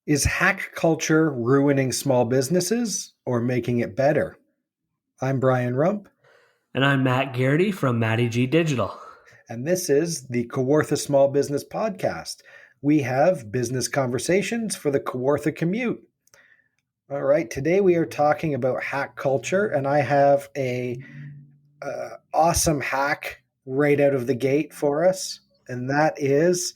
Is hack culture ruining small businesses or making it better? I'm Brian Rump, And I'm Matt Garrity from Matty G Digital. and this is the Kawartha Small Business Podcast. We have business conversations for the Kawartha commute. All right, today we are talking about hack culture, and I have a awesome hack right out of the gate for us, and that is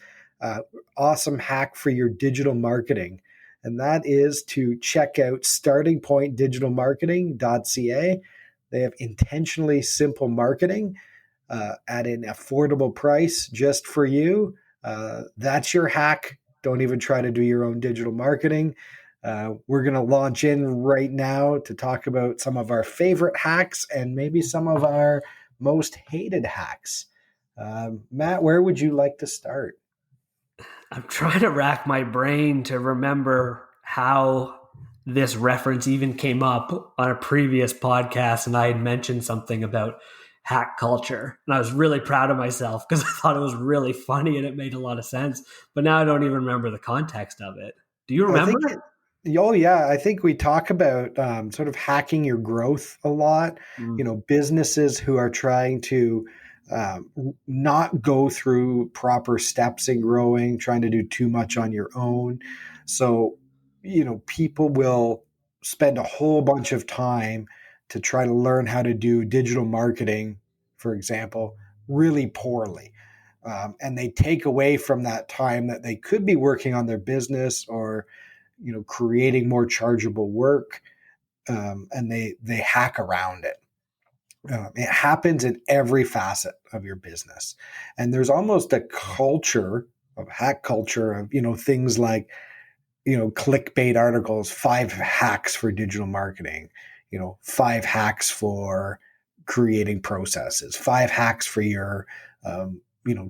awesome hack for your digital marketing. And that is to check out startingpointdigitalmarketing.ca. They have intentionally simple marketing at an affordable price just for you. That's your hack. Don't even try to do your own digital marketing. We're going to launch in right now to talk about some of our favorite hacks and maybe some of our most hated hacks. Matt, where would you like to start? I'm trying to rack my brain to remember how this reference even came up on a previous podcast, and I had mentioned something about hack culture. And I was really proud of myself because I thought it was really funny and it made a lot of sense. But now I don't even remember the context of it. Do you I think remember? Oh yeah, I think we talk about sort of hacking your growth a lot. Mm. You know, businesses who are trying to not go through proper steps in growing, trying to do too much on your own. So, you know, people will spend a whole bunch of time to try to learn how to do digital marketing, for example, really poorly. And they take away from that time that they could be working on their business or creating more chargeable work, and they hack around it. It happens in every facet of your business, and there's almost a culture of hack culture of things like clickbait articles, 5 hacks for digital marketing, 5 hacks for creating processes, 5 hacks for your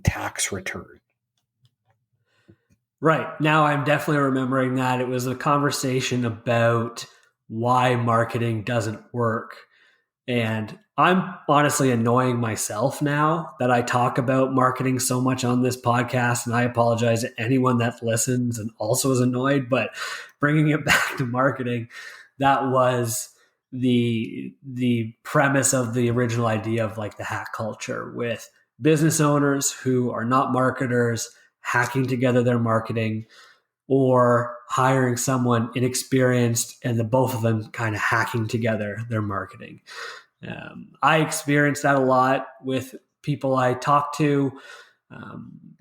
tax return. Right. Now I'm definitely remembering that. It was a conversation about why marketing doesn't work. And I'm honestly annoying myself now that I talk about marketing so much on this podcast. And I apologize to anyone that listens and also is annoyed. But bringing it back to marketing, that was the premise of the original idea of like the hack culture, with business owners who are not marketers hacking together their marketing, or hiring someone inexperienced and the both of them kind of hacking together their marketing. I experience that a lot with people I talk to.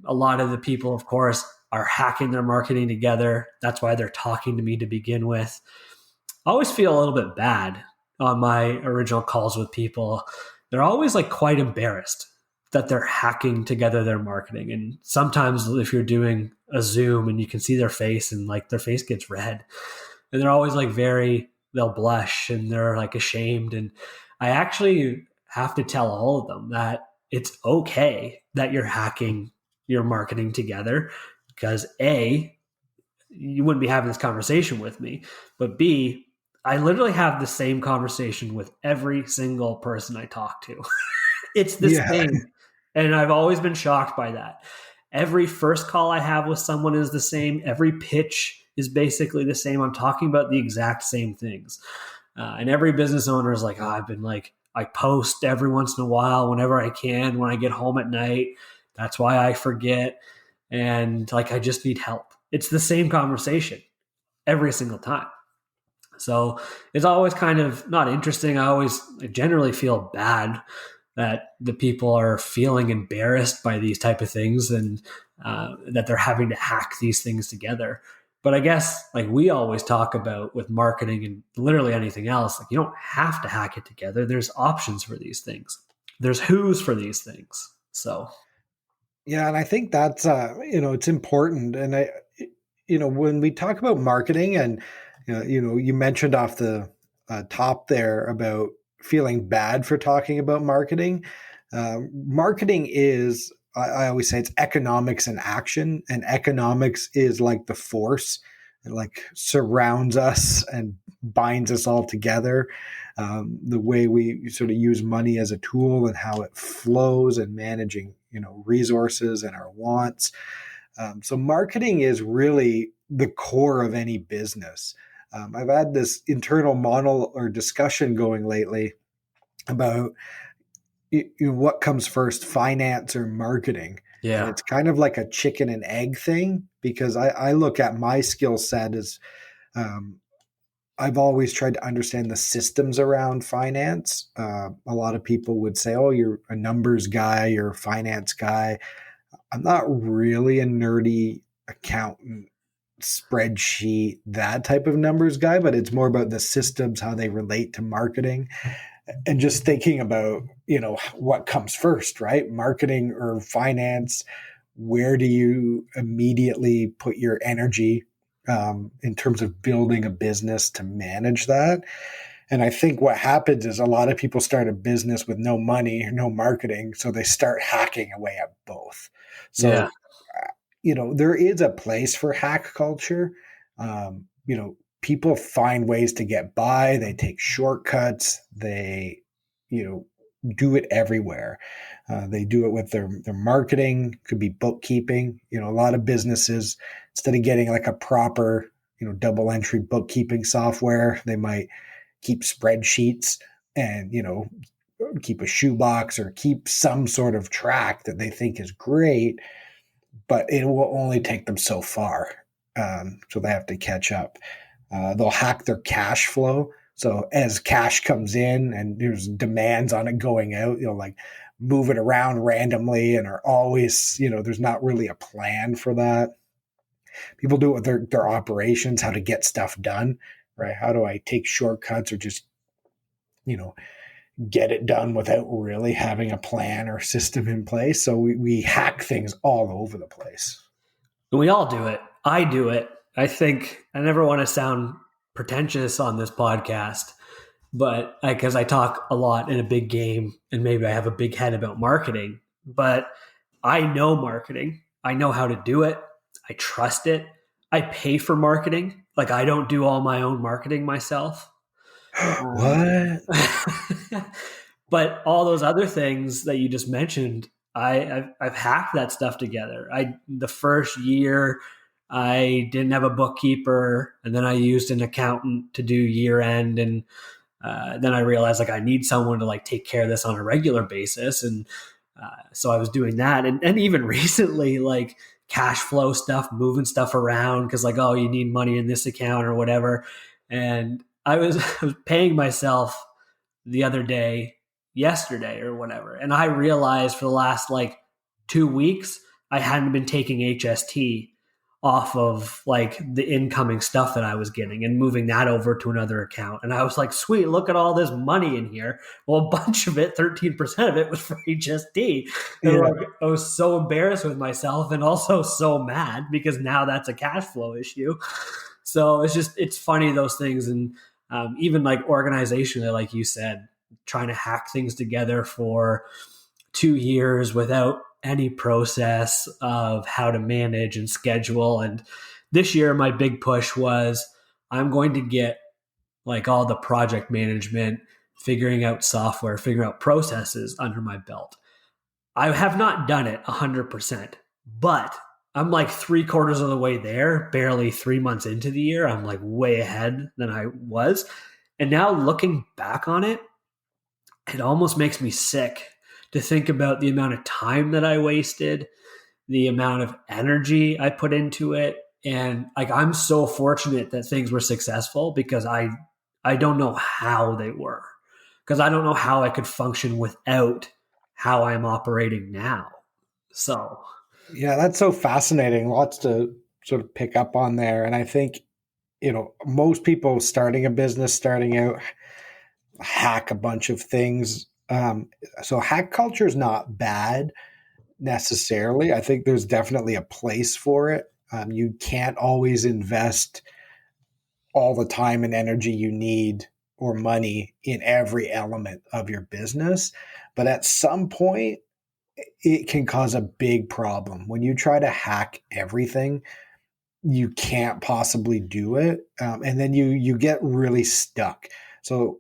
A lot of the people, of course, are hacking their marketing together. That's why they're talking to me to begin with. I always feel a little bit bad on my original calls with people. They're always like quite embarrassed that they're hacking together their marketing. And sometimes if you're doing a Zoom and you can see their face and like their face gets red, and they're always like they'll blush and they're like ashamed. And I actually have to tell all of them that it's okay that you're hacking your marketing together, because A, you wouldn't be having this conversation with me, but B, I literally have the same conversation with every single person I talk to. It's the Yeah. same. And I've always been shocked by that. Every first call I have with someone is the same. Every pitch is basically the same. I'm talking about the exact same things. And every business owner is like, I've been like, I post every once in a while whenever I can, when I get home at night. That's why I forget. And like, I just need help. It's the same conversation every single time. So it's always kind of not interesting. I generally feel bad that the people are feeling embarrassed by these type of things, and that they're having to hack these things together. But I guess like we always talk about with marketing and literally anything else, like you don't have to hack it together. There's options for these things. There's who's for these things. So Yeah, and I think that's it's important. And when we talk about marketing, and you mentioned off the top there about feeling bad for talking about marketing. Marketing is, I always say, it's economics in action, and economics is like the force that like surrounds us and binds us all together. The way we sort of use money as a tool and how it flows, and managing resources and our wants. So marketing is really the core of any business. I've had this internal monologue or discussion going lately about what comes first, finance or marketing. And Yeah. it's kind of like a chicken and egg thing, because I look at my skill set as um, I've always tried to understand the systems around finance. A lot of people would say, oh, you're a numbers guy, you're a finance guy. I'm not really a nerdy accountant, spreadsheet, that type of numbers guy, but it's more about the systems, how they relate to marketing, and just thinking about, what comes first, right? Marketing or finance? Where do you immediately put your energy in terms of building a business to manage that? And I think what happens is a lot of people start a business with no money or no marketing, so they start hacking away at both. Yeah. So, there is a place for hack culture. People find ways to get by. They take shortcuts. They, do it everywhere. They do it with their marketing. Could be bookkeeping. A lot of businesses, instead of getting like a proper, double entry bookkeeping software, they might keep spreadsheets and, keep a shoebox or keep some sort of track that they think is great, but it will only take them so far. So they have to catch up. They'll hack their cash flow. So as cash comes in and there's demands on it going out, like move it around randomly and are always, there's not really a plan for that. People do it with their operations, how to get stuff done, right? How do I take shortcuts or just, get it done without really having a plan or system in place? So we hack things all over the place. We all do it. I do it. I think I never want to sound pretentious on this podcast, but because I talk a lot in a big game and maybe I have a big head about marketing, but I know marketing. I know how to do it. I trust it. I pay for marketing. Like I don't do all my own marketing myself. What? But all those other things that you just mentioned, I've hacked that stuff together. The first year I didn't have a bookkeeper, and then I used an accountant to do year end, and then I realized like I need someone to like take care of this on a regular basis, and so I was doing that, and even recently like cash flow stuff, moving stuff around because like oh you need money in this account or whatever, and I was paying myself the other day, yesterday or whatever. And I realized for the last like 2 weeks, I hadn't been taking HST off of like the incoming stuff that I was getting and moving that over to another account. And I was like, sweet, look at all this money in here. Well, a bunch of it, 13% of it was for HST. And Yeah. like, I was so embarrassed with myself and also so mad because now that's a cash flow issue. So it's funny, those things. And even like organizationally, like you said, trying to hack things together for 2 years without any process of how to manage and schedule. And this year, my big push was I'm going to get like all the project management, figuring out software, figuring out processes under my belt. I have not done it 100%, but I'm like 3/4 of the way there, barely 3 months into the year. I'm like way ahead than I was. And now looking back on it, it almost makes me sick to think about the amount of time that I wasted, the amount of energy I put into it. And like I'm so fortunate that things were successful because I don't know how they were. Because I don't know how I could function without how I'm operating now. So Yeah, that's so fascinating. Lots to sort of pick up on there. And I think, most people starting a business, starting out, hack a bunch of things. So hack culture is not bad necessarily. I think there's definitely a place for it. You can't always invest all the time and energy you need or money in every element of your business. But at some point, it can cause a big problem. When you try to hack everything, you can't possibly do it. And then you get really stuck. So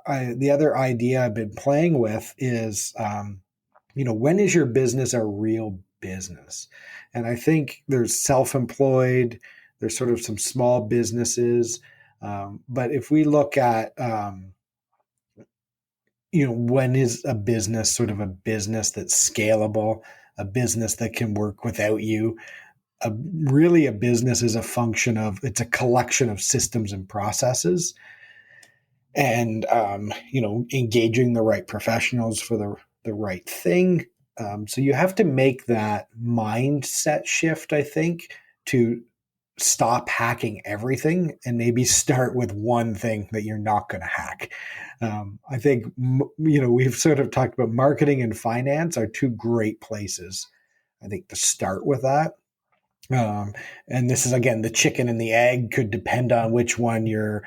the other idea I've been playing with is, when is your business a real business? And I think there's self-employed, There's sort of some small businesses. But if we look at, when is a business sort of a business that's scalable, a business that can work without you? Really, a business is a function of, it's a collection of systems and processes, and engaging the right professionals for the right thing. So you have to make that mindset shift, I think, to stop hacking everything and maybe start with one thing that you're not going to hack. I think, we've sort of talked about marketing and finance are two great places, I think, to start with that. And this is, again, the chicken and the egg, could depend on which one you're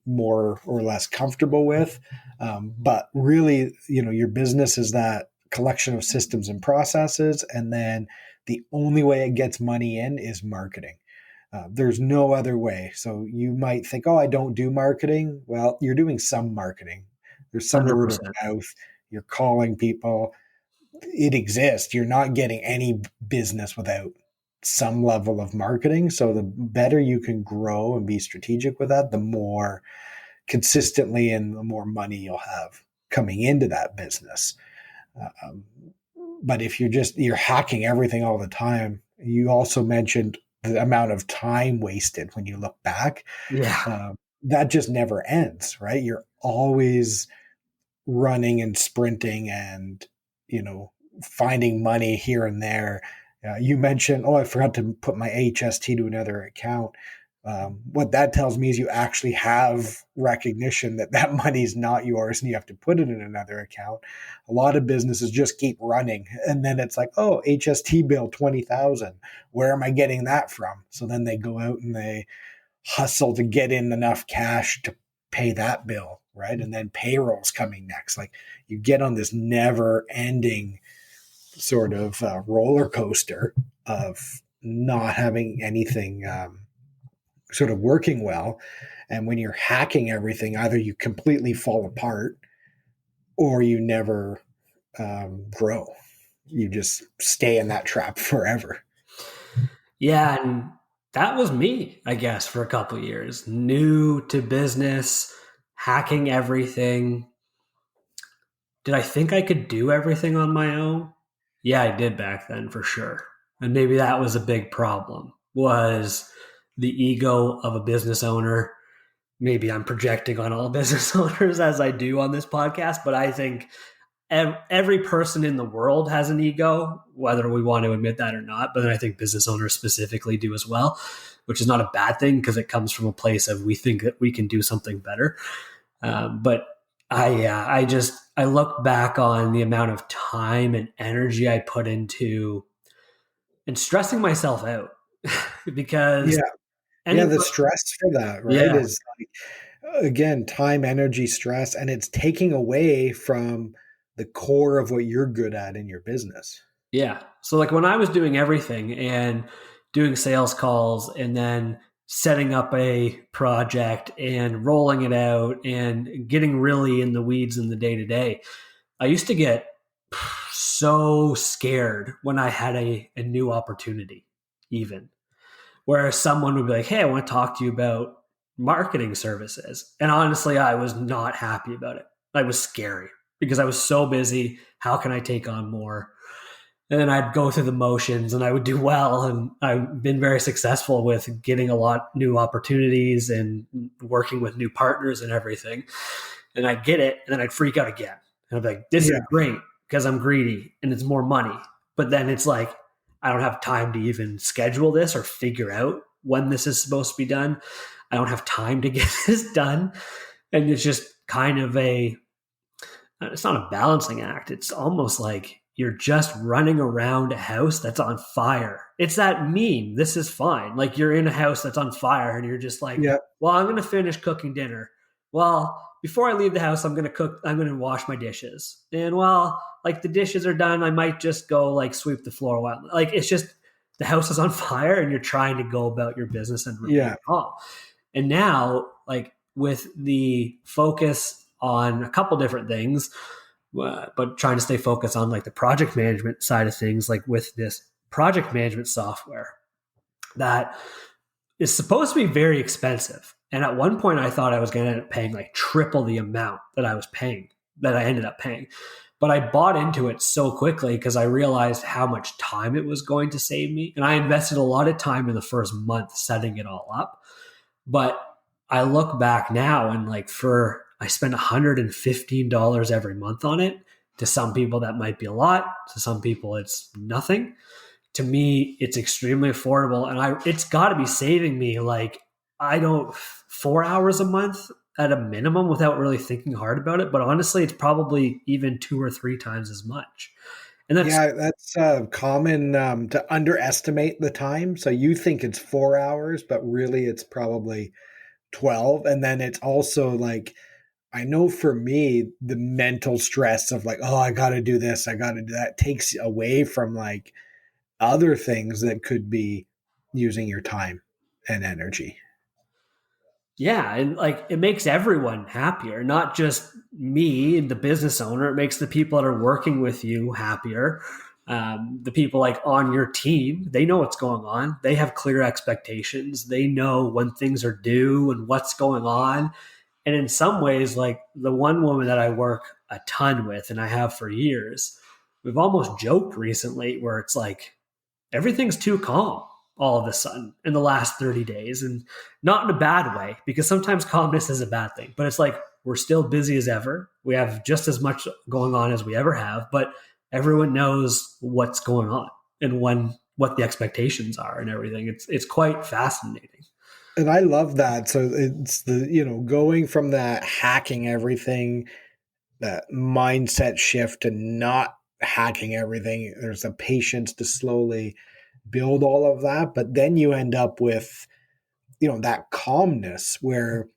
more or less comfortable with. But really, your business is that collection of systems and processes. And then the only way it gets money in is marketing. There's no other way. So you might think, oh, I don't do marketing. Well, you're doing some marketing. There's some 100%. word of mouth. You're calling people. It exists. You're not getting any business without some level of marketing. So the better you can grow and be strategic with that, the more consistently and the more money you'll have coming into that business. But if you're hacking everything all the time, you also mentioned the amount of time wasted when you look back. Yeah. That just never ends, right? You're always running and sprinting and, finding money here and there. You mentioned, I forgot to put my HST to another account. What that tells me is you actually have recognition that money is not yours and you have to put it in another account. A lot of businesses just keep running, and then it's like, oh, HST bill 20,000. Where am I getting that from? So then they go out and they hustle to get in enough cash to pay that bill, right? And then payroll's coming next. Like, you get on this never ending sort of roller coaster of not having anything sort of working well. And when you're hacking everything, either you completely fall apart or you never grow. You just stay in that trap forever. Yeah, and that was me, I guess, for a couple of years. New to business, hacking everything. Did I think I could do everything on my own? Yeah, I did back then for sure. And maybe that was a big problem, was the ego of a business owner. Maybe I'm projecting on all business owners as I do on this podcast, but I think every person in the world has an ego, whether we want to admit that or not. But I think business owners specifically do as well, which is not a bad thing because it comes from a place of we think that we can do something better. But I look back on the amount of time and energy I put into and stressing myself out because The stress for that, right, is like, again, time, energy, stress, and it's taking away from the core of what you're good at in your business. Yeah. So like when I was doing everything and doing sales calls and then setting up a project and rolling it out and getting really in the weeds in the day to day, I used to get so scared when I had a new opportunity, even where someone would be like, hey, I want to talk to you about marketing services. And honestly, I was not happy about it. It was scary because I was so busy. How can I take on more? And then I'd go through the motions and I would do well. And I've been very successful with getting a lot new opportunities and working with new partners and everything. And I'd get it and then I'd freak out again. And I'd be like, this is great because I'm greedy and it's more money. But then it's like, I don't have time to even schedule this or figure out when this is supposed to be done. I don't have time to get this done. And it's just kind of it's not a balancing act. It's almost like you're just running around a house that's on fire. It's that meme. This is fine. Like you're in a house that's on fire and you're just like, well, I'm going to finish cooking dinner. Well, before I leave the house, I'm going to wash my dishes. And while like the dishes are done, I might just go like sweep the floor while like, it's just the house is on fire and you're trying to go about your business and remain calm. And now like with the focus on a couple different things, but trying to stay focused on like the project management side of things, like with this project management software that is supposed to be very expensive. And at one point, I thought I was going to end up paying like triple the amount that I ended up paying. But I bought into it so quickly because I realized how much time it was going to save me. And I invested a lot of time in the first month setting it all up. But I look back now and I spend $115 every month on it. To some people, that might be a lot. To some people, it's nothing. To me, it's extremely affordable, and it's got to be saving me I don't 4 hours a month at a minimum without really thinking hard about it. But honestly, it's probably even 2 or 3 times as much. And that's common to underestimate the time. So you think it's 4 hours, but really it's probably 12. And then it's also like, I know for me, the mental stress of like, oh, I got to do this, I got to do that takes away from like other things that could be using your time and energy. yeah, and it makes everyone happier, not just me, the business owner. It makes the people that are working with you happier. The people on your team, they know what's going on. They have clear expectations. They know when things are due and what's going on. And in some ways, like the one woman that I work a ton with and I have for years, we've almost joked recently where it's like everything's too calm all of a sudden in the last 30 days. And not in a bad way, because sometimes calmness is a bad thing, but it's like we're still busy as ever. We have just as much going on as we ever have, but everyone knows what's going on and what the expectations are and everything. It's quite fascinating. And I love that. So it's going from that hacking everything, that mindset shift to not hacking everything. There's a patience to slowly build all of that. But then you end up with, that calmness where,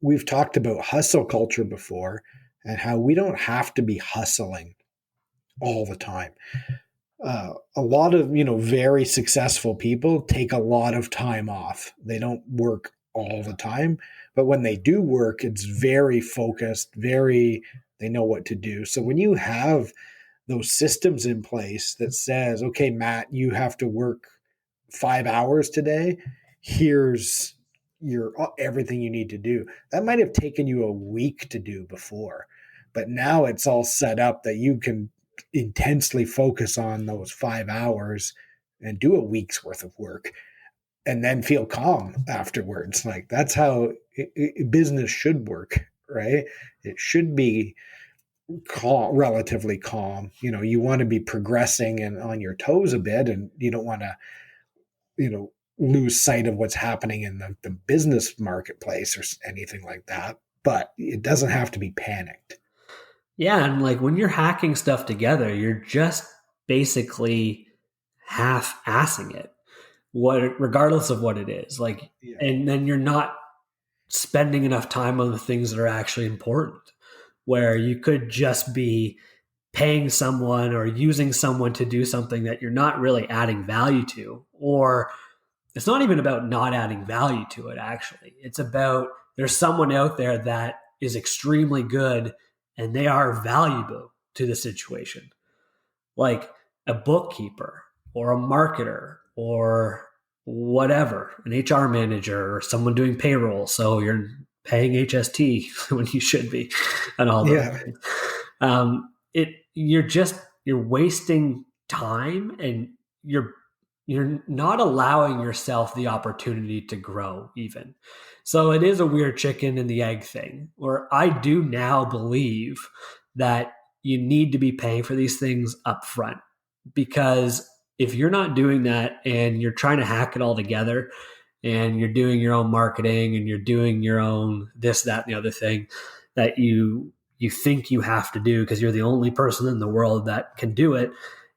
we've talked about hustle culture before and how we don't have to be hustling all the time. A lot of very successful people take a lot of time off. They don't work all the time, but when they do work, it's very focused, they know what to do. So when you have those systems in place that says, okay, Matt, you have to work 5 hours today, here's your everything you need to do. That might have taken you a week to do before, but now it's all set up that you can intensely focus on those 5 hours and do a week's worth of work and then feel calm afterwards. Like that's how business should work, right? It should be calm, relatively calm. You want to be progressing and on your toes a bit, and you don't want to, lose sight of what's happening in the business marketplace or anything like that. But it doesn't have to be panicked. Yeah, and when you're hacking stuff together, you're just basically half-assing it, regardless of what it is. Yeah. And then you're not spending enough time on the things that are actually important, where you could just be paying someone or using someone to do something that you're not really adding value to. Or it's not even about not adding value to it, actually. It's about there's someone out there that is extremely good and they are valuable to the situation, like a bookkeeper or a marketer or whatever, an HR manager or someone doing payroll. So you're paying HST when you should be, and all those things. You're wasting time, and you're not allowing yourself the opportunity to grow even. So it is a weird chicken and the egg thing, where I do now believe that you need to be paying for these things up front, because if you're not doing that and you're trying to hack it all together and you're doing your own marketing and you're doing your own this, that, and the other thing that you think you have to do because you're the only person in the world that can do it,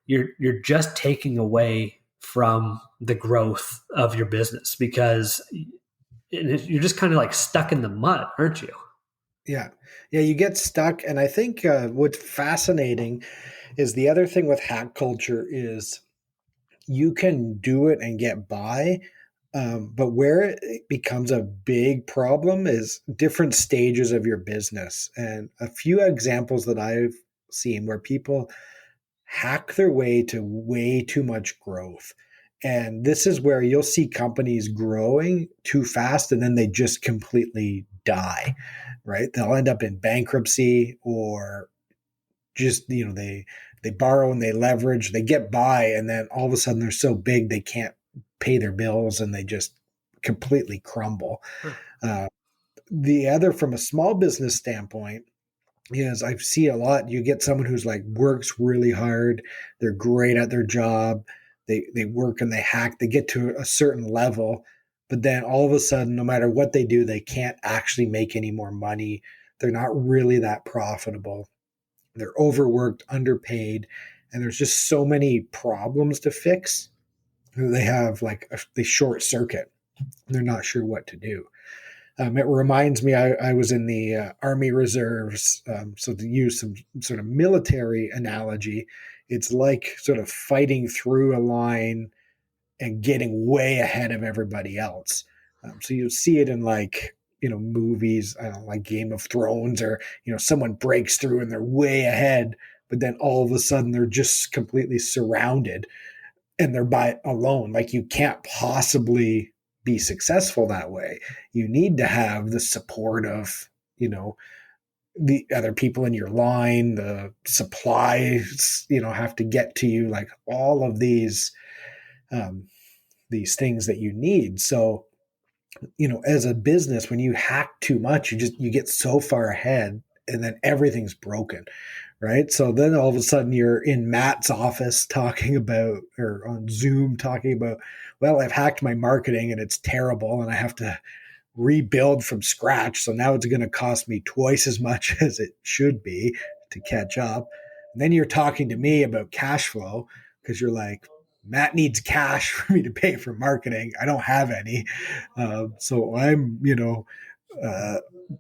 you're just taking away from the growth of your business, because you're just kind of stuck in the mud, aren't you? Yeah. Yeah, you get stuck. And I think what's fascinating is the other thing with hack culture is you can do it and get by. But where it becomes a big problem is different stages of your business. And a few examples that I've seen where people hack their way to way too much growth And this is where you'll see companies growing too fast and then they just completely die, right? They'll end up in bankruptcy, or just, they borrow and they leverage, they get by, and then all of a sudden they're so big they can't pay their bills and they just completely crumble. Uh, the other, from a small business standpoint, is I see a lot. You get someone who's like works really hard. They're great at their job. They work and they hack. They get to a certain level, but then all of a sudden, no matter what they do, they can't actually make any more money. They're not really that profitable. They're overworked, underpaid, and there's just so many problems to fix. They have like they short circuit. They're not sure what to do. It reminds me, I was in the Army Reserves. So to use some sort of military analogy, it's like sort of fighting through a line and getting way ahead of everybody else. So you see it in like, movies, I don't know, like Game of Thrones, or, someone breaks through and they're way ahead, but then all of a sudden they're just completely surrounded and they're by alone. Like, you can't possibly be successful that way. You need to have the support of, the other people in your line, the supplies, have to get to you, like all of these things that you need. So, as a business, when you hack too much, you get so far ahead and then everything's broken. Right. So then all of a sudden you're in Matt's office talking about, or on Zoom talking about, well, I've hacked my marketing and it's terrible and I have to rebuild from scratch. So now it's going to cost me twice as much as it should be to catch up. And then you're talking to me about cash flow because you're like, Matt needs cash for me to pay for marketing. I don't have any. So I'm,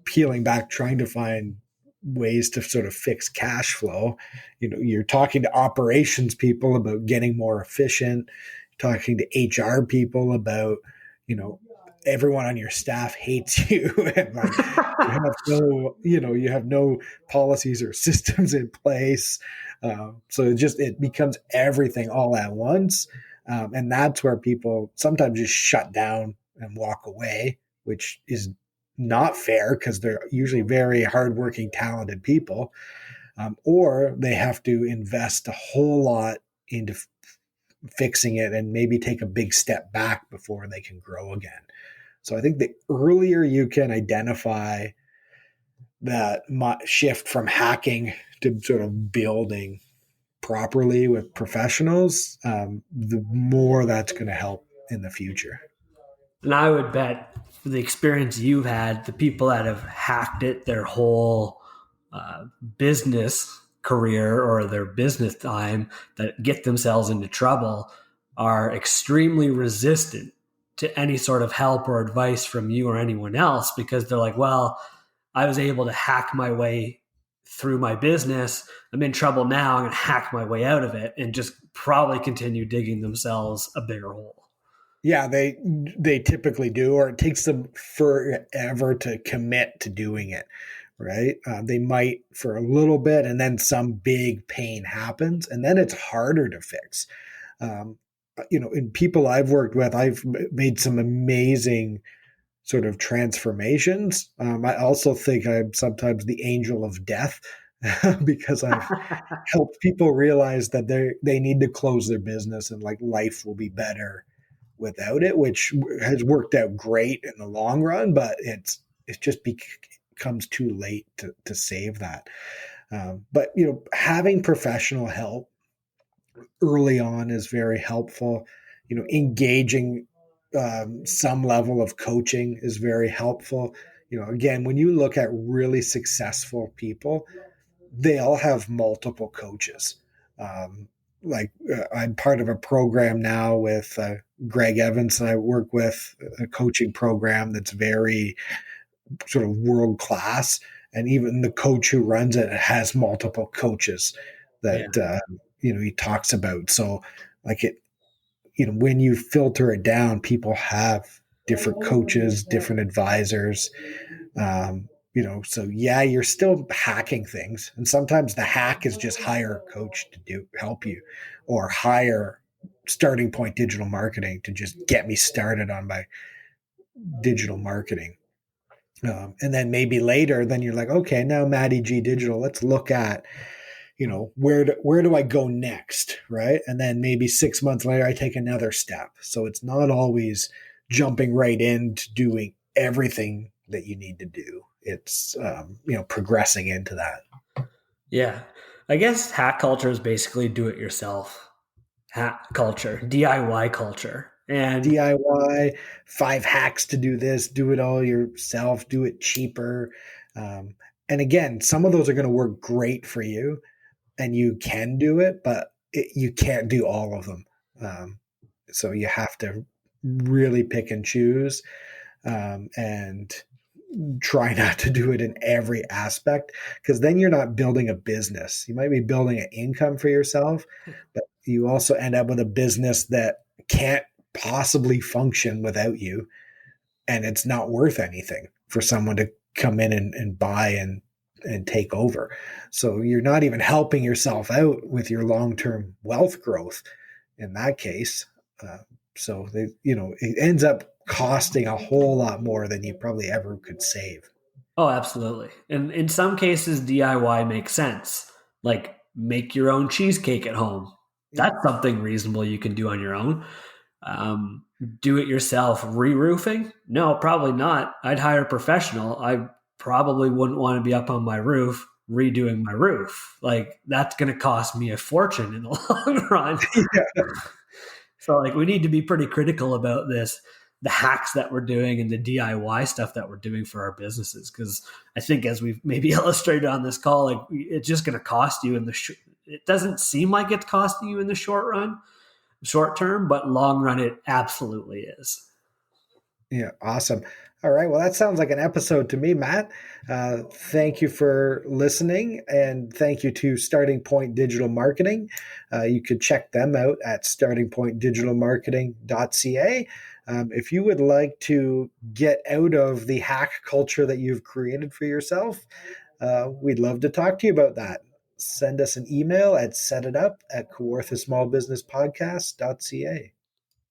peeling back, trying to find ways to sort of fix cash flow. You're talking to operations people about getting more efficient, talking to HR people about, everyone on your staff hates you and like you have no policies or systems in place. So it becomes everything all at once. And that's where people sometimes just shut down and walk away, which is not fair because they're usually very hardworking, talented people. Or they have to invest a whole lot into fixing it and maybe take a big step back before they can grow again. So I think the earlier you can identify that shift from hacking to sort of building properly with professionals, the more that's going to help in the future. And I would bet, for the experience you've had, the people that have hacked it their whole business career or their business time, that get themselves into trouble, are extremely resistant to any sort of help or advice from you or anyone else, because they're like, well, I was able to hack my way through my business. I'm in trouble now. I'm going to hack my way out of it, and just probably continue digging themselves a bigger hole. Yeah, they typically do, or it takes them forever to commit to doing it, right? They might for a little bit, and then some big pain happens, and then it's harder to fix. In people I've worked with, I've made some amazing sort of transformations. I also think I'm sometimes the angel of death because I've helped people realize that they need to close their business and like life will be better without it, which has worked out great in the long run, but it just becomes too late to save that. But having professional help early on is very helpful. Engaging some level of coaching is very helpful. Again, when you look at really successful people, they all have multiple coaches. I'm part of a program now with Greg Evans, and I work with a coaching program that's very sort of world class. And even the coach who runs it has multiple coaches that he talks about. So like when you filter it down, people have different coaches, different advisors. So yeah, you're still hacking things. And sometimes the hack is just hire a coach to help you, or hire Starting Point Digital Marketing to just get me started on my digital marketing. And then maybe later, then you're like, okay, now Matty G Digital, let's look at, where do I go next, right? And then maybe 6 months later, I take another step. So it's not always jumping right into doing everything that you need to do. It's progressing into that. Yeah. I guess hack culture is basically do it yourself hack culture, DIY culture. And DIY, 5 hacks to do this, do it all yourself, do it cheaper. Um, and again, some of those are going to work great for you and you can do it, but you can't do all of them. So you have to really pick and choose, and try not to do it in every aspect, because then you're not building a business. You might be building an income for yourself, but you also end up with a business that can't possibly function without you, and it's not worth anything for someone to come in and buy and take over. So you're not even helping yourself out with your long-term wealth growth in that case. So it ends up costing a whole lot more than you probably ever could save. oh, absolutely. And in some cases, DIY makes sense. Like make your own cheesecake at home. Yeah. That's something reasonable you can do on your own. Um, do it yourself. Re-roofing? No, probably not. I'd hire a professional. I probably wouldn't want to be up on my roof redoing my roof. Like that's going to cost me a fortune in the long run. Yeah. So like we need to be pretty critical about this, the hacks that we're doing and the DIY stuff that we're doing for our businesses. Because I think as we've maybe illustrated on this call, like it's just going to cost you in the. It doesn't seem like it's costing you in the short term, but long run it absolutely is. Yeah, awesome. All right. Well, that sounds like an episode to me, Matt. Thank you for listening, and thank you to Starting Point Digital Marketing. You could check them out at startingpointdigitalmarketing.ca. If you would like to get out of the hack culture that you've created for yourself, we'd love to talk to you about that. Send us an email at setitup@kawarthasmallbusinesspodcast.ca.